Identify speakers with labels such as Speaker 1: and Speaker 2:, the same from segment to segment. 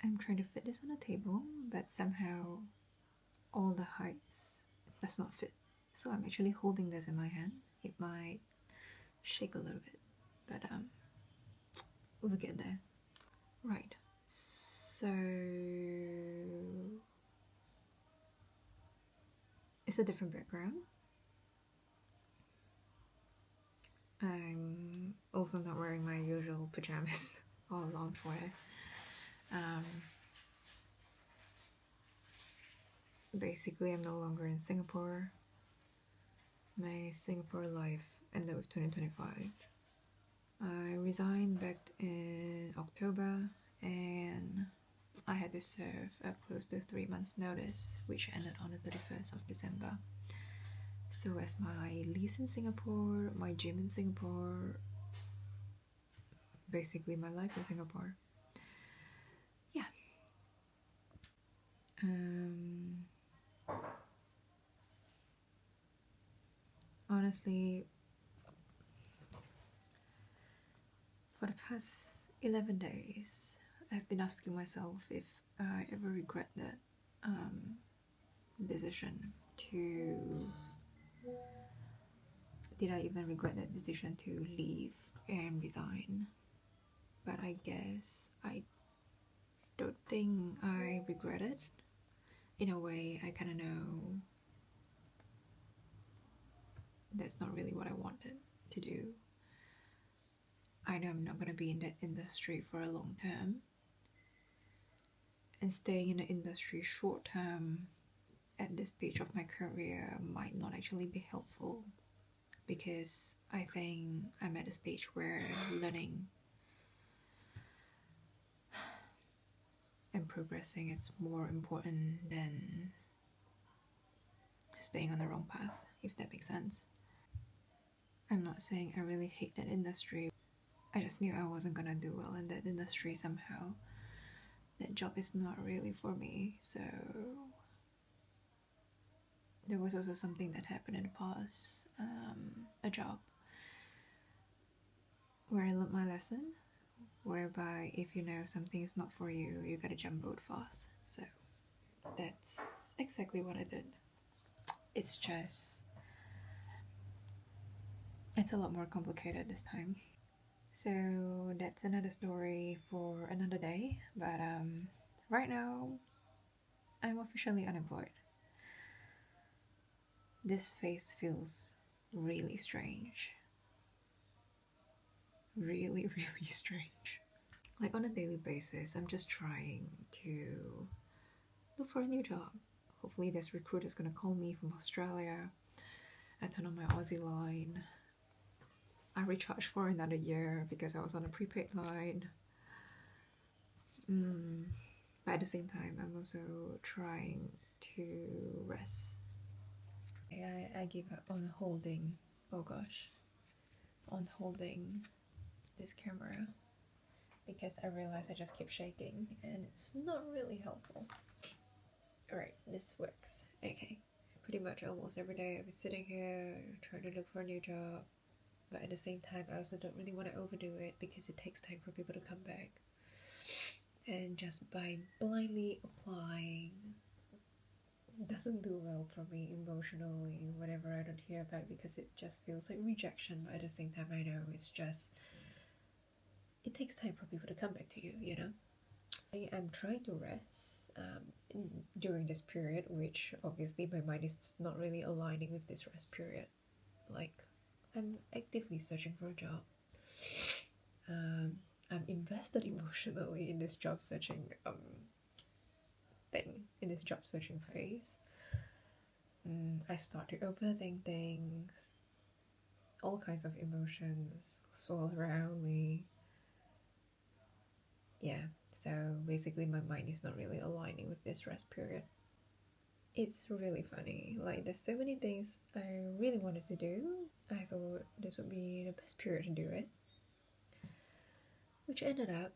Speaker 1: I'm trying to fit this on a table, but somehow all the heights does not fit. So I'm actually holding this in my hand. It might shake a little bit, but we'll get there. Right, so it's a different background. I'm also not wearing my usual pajamas or loungewear. Basically, I'm no longer in Singapore. My Singapore life ended with 2025. I resigned back in October and I had to serve a close to 3 months notice, which ended on the 31st of December. So as my lease in Singapore, my gym in Singapore, basically my life in Singapore. Yeah. Honestly, for the past 11 days, I've been asking myself if I ever regret that decision to... Did I even regret that decision to leave and resign? But I guess I don't think I regret it. In a way, I kind of know that's not really what I wanted to do. I know I'm not going to be in that industry for a long term. And staying in the industry short term at this stage of my career might not actually be helpful, because I think I'm at a stage where learning and progressing is more important than staying on the wrong path, if that makes sense. I'm not saying I really hate that industry. I just knew I wasn't gonna do well in that industry somehow. That job is not really for me, so there was also something that happened in the past, a job where I learned my lesson, whereby if you know something is not for you, you gotta jump boat fast. So that's exactly what I did. It's just, it's a lot more complicated this time. So that's another story for another day, but right now I'm officially unemployed. This phase feels really strange. Really, really strange. Like on a daily basis, I'm just trying to look for a new job. Hopefully this recruiter's gonna call me from Australia. I turn on my Aussie line. I recharge for another year because I was on a prepaid line. But at the same time, I'm also trying to rest. I give up on holding, oh gosh, on holding this camera, because I realize I just keep shaking and it's not really helpful. Alright, this works. Okay. Pretty much almost every day I've been sitting here trying to look for a new job, but at the same time I also don't really want to overdo it because it takes time for people to come back. And just by blindly applying doesn't do well for me emotionally whenever I don't hear back, because it just feels like rejection. But at the same time I know it's just, it takes time for people to come back to you, you know? I'm trying to rest during this period, which obviously my mind is not really aligning with this rest period. Like, I'm actively searching for a job. I'm invested emotionally in this job searching thing, in this job searching phase. I start to overthink things. All kinds of emotions swirl around me. Yeah, so basically my mind is not really aligning with this rest period. It's really funny, like there's so many things I really wanted to do. I thought this would be the best period to do it, which ended up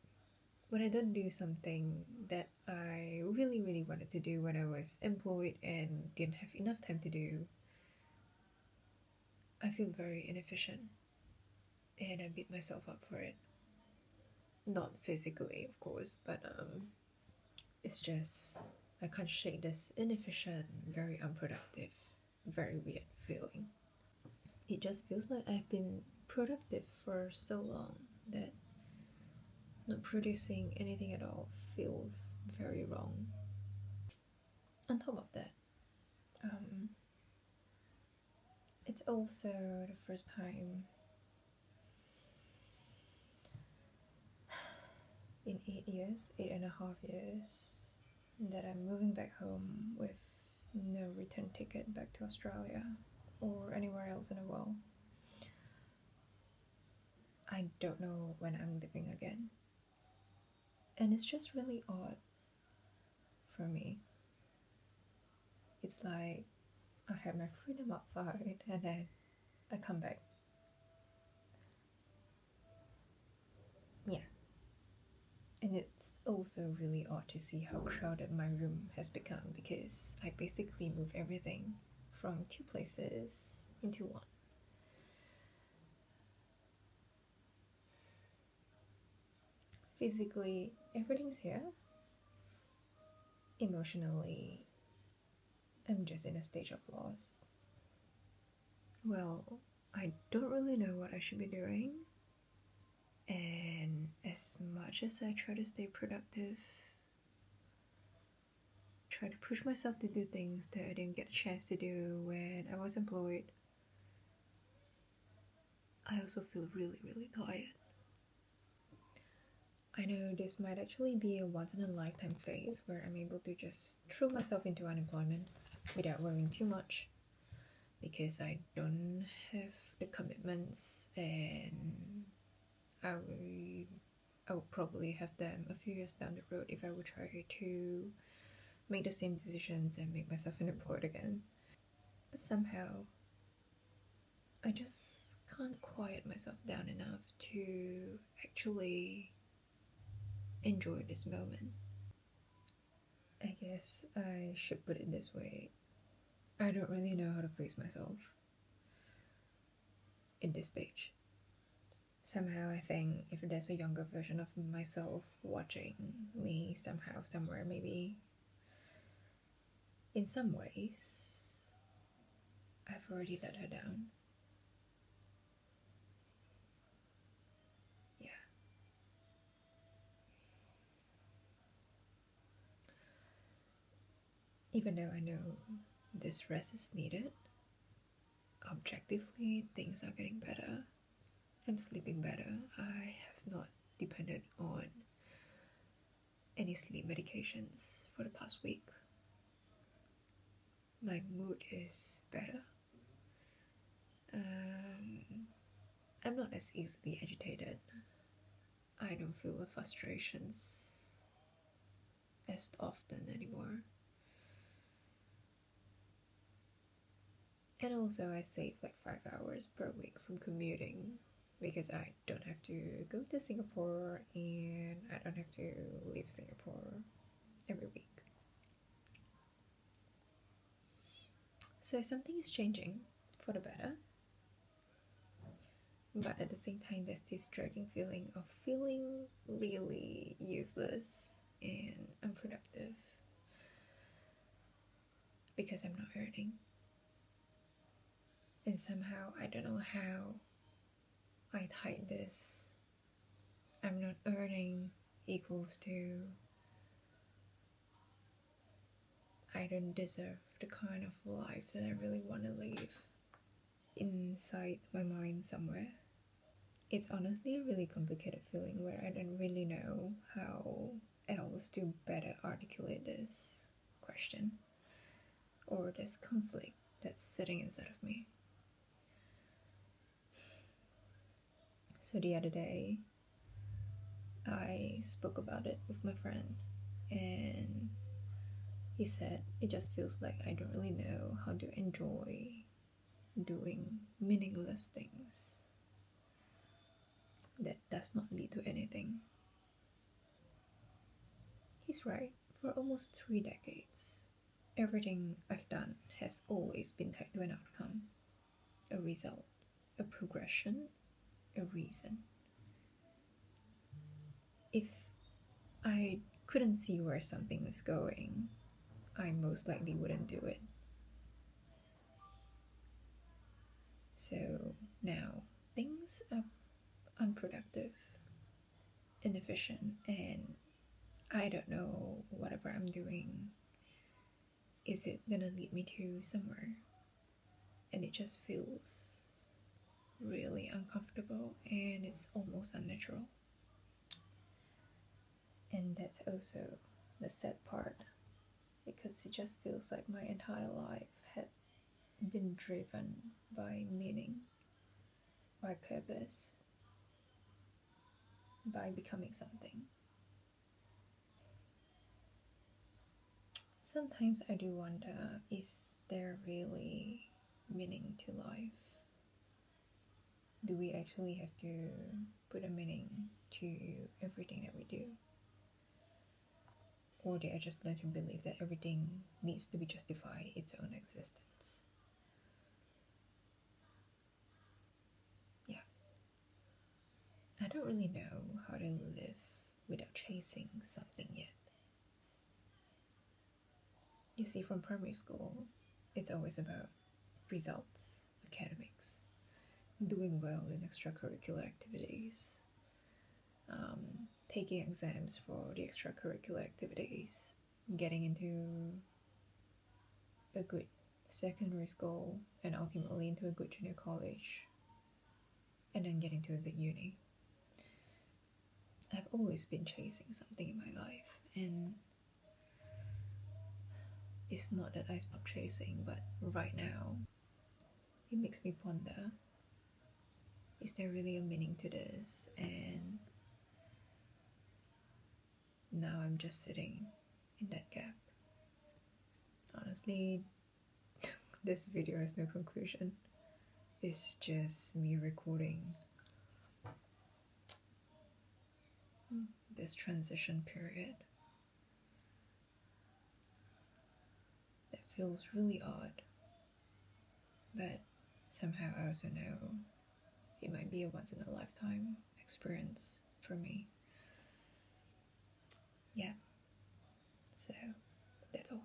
Speaker 1: when I don't do something that I really wanted to do when I was employed and didn't have enough time to do, I feel very inefficient and I beat myself up for it. Not physically, of course, but It's just I can't shake this inefficient, very unproductive, very weird feeling. It just feels like I've been productive for so long that not producing anything at all feels very wrong. On top of that, um, it's also the first time in 8 years, 8.5 years, that I'm moving back home with no return ticket back to Australia or anywhere else in the world. I don't know when I'm living again. And it's just really odd for me. It's like I have my freedom outside and then I come back. Yeah. And it's also really odd to see how crowded my room has become because I basically move everything from 2 places into one. Physically, everything's here. Emotionally, I'm just in a stage of loss. Well, I don't really know what I should be doing. And as much as I try to stay productive, try to push myself to do things that I didn't get a chance to do when I was employed, I also feel really, really tired. I know this might actually be a once in a lifetime phase where I'm able to just throw myself into unemployment without worrying too much because I don't have the commitments and I would probably have them a few years down the road if I would try to make the same decisions and make myself unemployed again. But somehow, I just can't quiet myself down enough to actually enjoy this moment. I guess I should put it this way. I don't really know how to face myself in this stage. Somehow I think if there's a younger version of myself watching me somehow, somewhere, maybe in some ways, I've already let her down. Yeah. Even though I know this rest is needed, objectively things are getting better. I'm sleeping better. I have not depended on any sleep medications for the past week. My mood is better. I'm not as easily agitated. I don't feel the frustrations as often anymore. And also I save like 5 hours per week from commuting because I don't have to go to Singapore and I don't have to leave Singapore every week. So something is changing for the better. But at the same time, there's this dragging feeling of feeling really useless and unproductive because I'm not earning. And somehow, I don't know how I'd hide this. I'm not earning equals to I don't deserve the kind of life that I really want to live inside my mind somewhere. It's honestly a really complicated feeling where I don't really know how else to better articulate this question or this conflict that's sitting inside of me. So the other day, I spoke about it with my friend, and he said it just feels like I don't really know how to enjoy doing meaningless things that does not lead to anything. He's right. For almost 3 decades, everything I've done has always been tied to an outcome, a result, a progression, a reason. If I couldn't see where something was going, I most likely wouldn't do it. So now things are unproductive, inefficient, and I don't know whatever I'm doing. Is it gonna lead me to somewhere? And it just feels really uncomfortable and it's almost unnatural. And that's also the sad part, because it just feels like my entire life had been driven by meaning, by purpose, by becoming something. Sometimes I do wonder, is there really meaning to life? Do we actually have to put a meaning to everything that we do? Or do I just let him believe that everything needs to be justify its own existence? Yeah. I don't really know how to live without chasing something yet. You see, from primary school, it's always about results, academics, doing well in extracurricular activities, taking exams for the extracurricular activities, getting into a good secondary school, and ultimately into a good junior college, and then getting to a good uni. I've always been chasing something in my life, and it's not that I stopped chasing, but right now it makes me ponder, is there really a meaning to this? And now I'm just sitting in that gap. Honestly, this video has no conclusion. It's just me recording this transition period that feels really odd, but somehow I also know it might be a once in a lifetime experience for me. Yeah, so that's all.